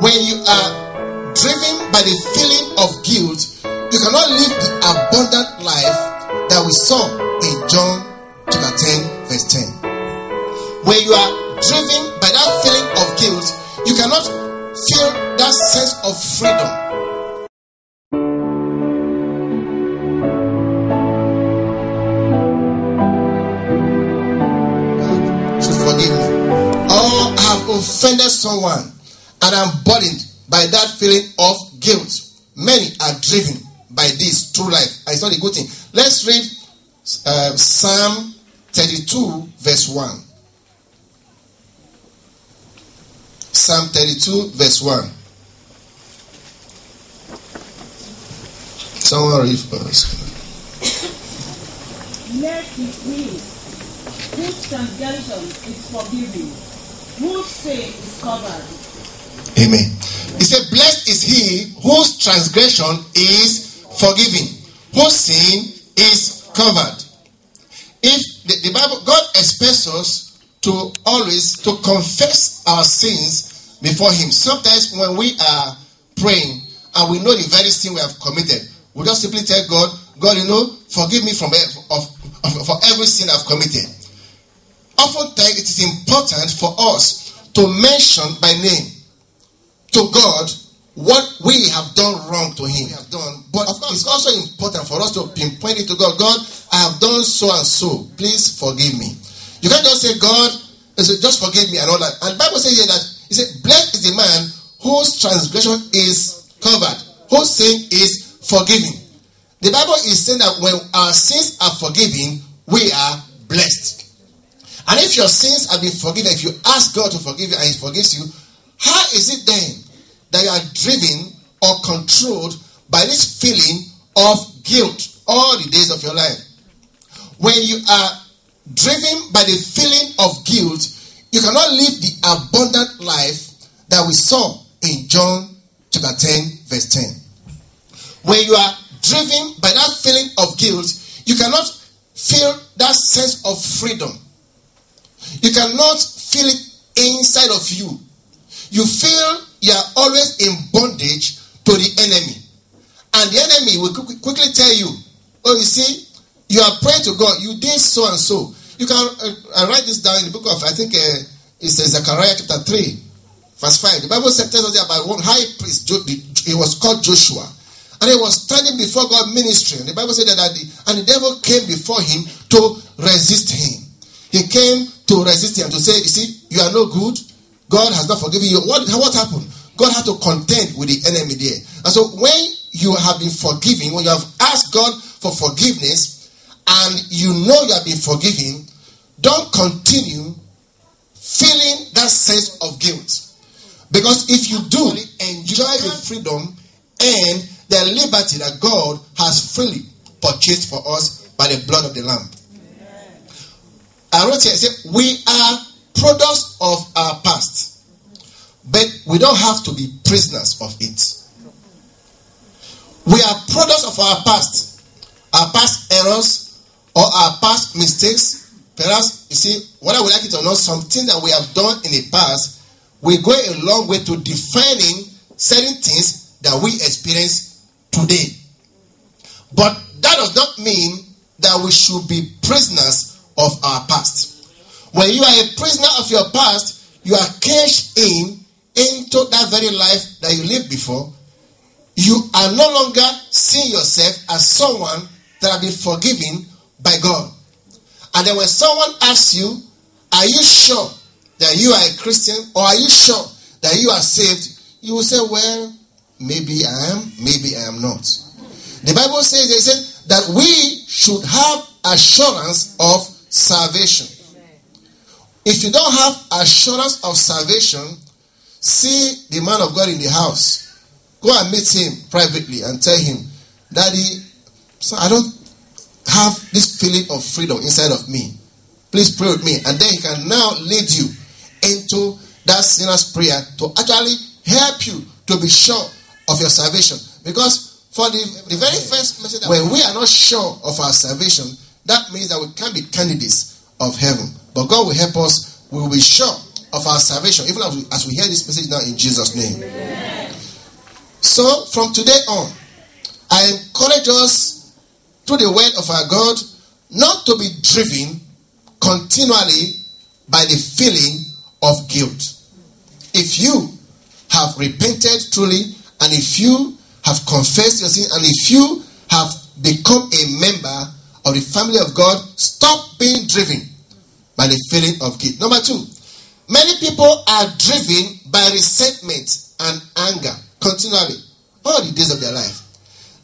When you are driven by the feeling of guilt, you cannot live the abundant life that we saw in John chapter 10 verse 10. When you are driven by that feeling of guilt, you cannot feel that sense of freedom. Should forgive me. Or I have offended someone and I'm burdened by that feeling of guilt. Many are driven by this through life. And it's not a good thing. Let's read Psalm 32 verse 1. Psalm 32 verse 1. Someone read first. Blessed is he whose transgression is forgiven, whose sin is covered. Amen. He said, blessed is he whose transgression is forgiven, whose sin is covered. If the Bible, God expects us to always to confess our sins before him. Sometimes when we are praying and we know the very sin we have committed, we just simply tell God, God, forgive me for every sin I've committed. Oftentimes it is important for us to mention by name to God what we have done wrong to him. But of course, it's also important for us to pinpoint it to God. God, I have done so and so. Please forgive me. You can't just say, God, just forgive me and all that. And the Bible says here that, he said, blessed is the man whose transgression is covered, whose sin is forgiven. The Bible is saying that when our sins are forgiven, we are blessed. And if your sins have been forgiven, if you ask God to forgive you and he forgives you, how is it then that you are driven or controlled by this feeling of guilt all the days of your life? When you are driven by the feeling of guilt, you cannot live the abundant life that we saw in John chapter 10 verse 10. When you are driven by that feeling of guilt, you cannot feel that sense of freedom. You cannot feel it inside of you. You feel you are always in bondage to the enemy. And the enemy will quickly tell you, oh, you see, you are praying to God, you did so and so. You can write this down in the book of, I think it says Zechariah chapter 3, verse 5. The Bible tells us about one high priest, he was called Joshua. And he was standing before God ministering. The Bible said that and the devil came before him to resist him. He came to resist him to say, you see, you are no good. God has not forgiven you. What happened? God had to contend with the enemy there. And so when you have been forgiven, when you have asked God for forgiveness and you know you have been forgiven, don't continue feeling that sense of guilt. Because if you do, enjoy the freedom and the liberty that God has freely purchased for us by the blood of the Lamb. I wrote here, I said, we are products of our past, but we don't have to be prisoners of it. We are products of our past errors or our past mistakes. Perhaps, you see, whether we like it or not, something that we have done in the past will go a long way to defining certain things that we experience today. But that does not mean that we should be prisoners of our past. When you are a prisoner of your past, you are caged into that very life that you lived before. You are no longer seeing yourself as someone that has been forgiven by God. And then when someone asks you, are you sure that you are a Christian, or are you sure that you are saved? You will say, well, maybe I am, maybe I am not. The Bible says, they said that we should have assurance of salvation. If you don't have assurance of salvation, see the man of God in the house. Go and meet him privately and tell him, Daddy, so I don't have this feeling of freedom inside of me. Please pray with me. And then he can now lead you into that sinner's prayer to actually help you to be sure of your salvation. Because for the very first message, when we are not sure of our salvation, that means that we can't be candidates of heaven. But God will help us. We will be sure of our salvation, even as we hear this message now in Jesus' name. Amen. So, from today on, I encourage us through the word of our God not to be driven continually by the feeling of guilt. If you have repented truly, and if you have confessed your sin, and if you have become a member of the family of God, stop being driven by the feeling of guilt. Number 2, many people are driven by resentment and anger continually, all the days of their life.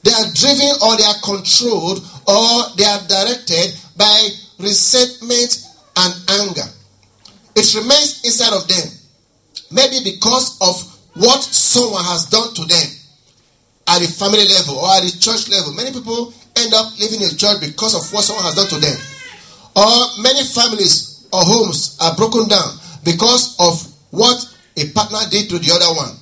They are driven, or they are controlled, or they are directed by resentment and anger. It remains inside of them. Maybe because of what someone has done to them at the family level or at the church level. Many people end up living in church because of what someone has done to them. Or many families or homes are broken down because of what a partner did to the other one.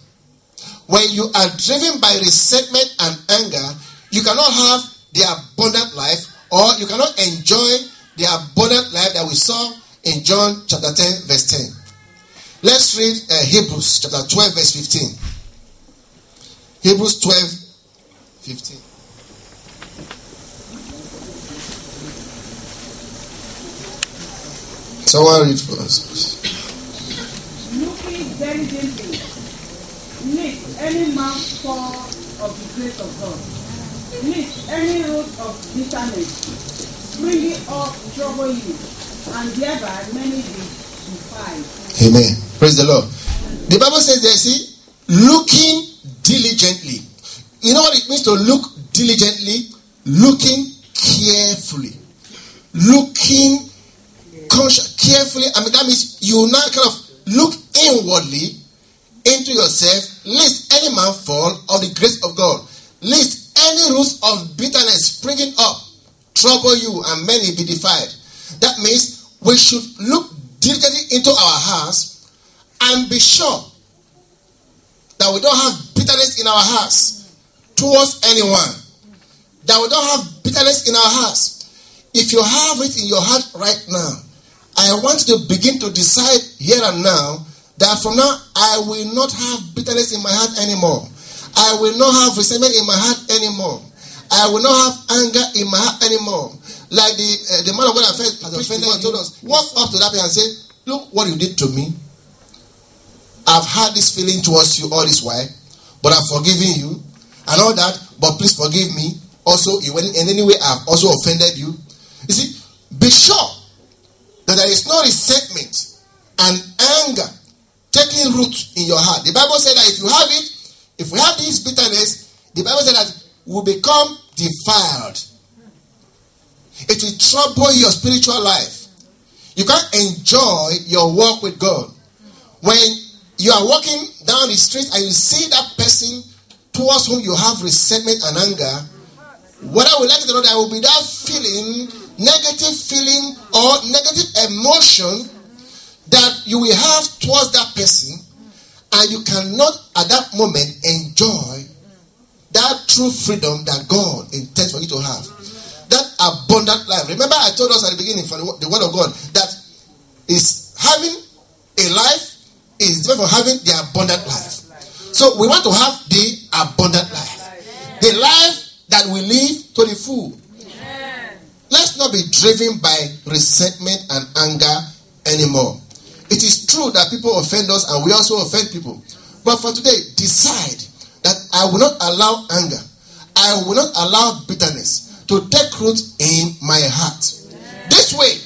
When you are driven by resentment and anger, you cannot have the abundant life, or you cannot enjoy the abundant life that we saw in John chapter 10 verse 10. Let's read Hebrews chapter 12 verse 15. Hebrews 12, 15. Someone read for us. Looking very gently, lest any man fall of the grace of God, lest any root of bitterness springing up trouble you, and thereby many be defiled. Amen. Praise the Lord. The Bible says there, see, looking diligently. You know what it means to look diligently? Looking carefully. Looking carefully. I mean, that means you now kind of look inwardly into yourself, lest any man fall of the grace of God, lest any roots of bitterness springing up trouble you and many be defiled. That means we should look diligently into our hearts and be sure that we don't have bitterness in our hearts towards anyone. That we don't have bitterness in our hearts. If you have it in your heart right now, I want you to begin to decide here and now that from now I will not have bitterness in my heart anymore. I will not have resentment in my heart anymore. I will not have anger in my heart anymore. Like the man of God has offended and told us, walk up to that person and say, look what you did to me. I've had this feeling towards you all this while, but I've forgiven you and all that, but please forgive me. Also, in any way I've also offended you. You see, be sure that there is no resentment and anger taking root in your heart. The Bible said that if you have it, if we have this bitterness, the Bible said that we'll become defiled. It will trouble your spiritual life. You can't enjoy your walk with God. When you are walking down the street and you see that person towards whom you have resentment and anger, whether we like it or not, there will be that feeling, negative feeling or negative emotion that you will have towards that person, and you cannot at that moment enjoy that true freedom that God intends for you to have. That abundant life. Remember I told us at the beginning from the word of God that is having a life is different from having the abundant life. So we want to have the abundant life. The life that we live to the full. Let's not be driven by resentment and anger anymore. It is true that people offend us and we also offend people. But for today, decide that I will not allow anger. I will not allow bitterness to take root in my heart. This way,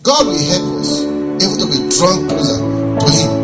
God will help us even to be drawn closer to Him.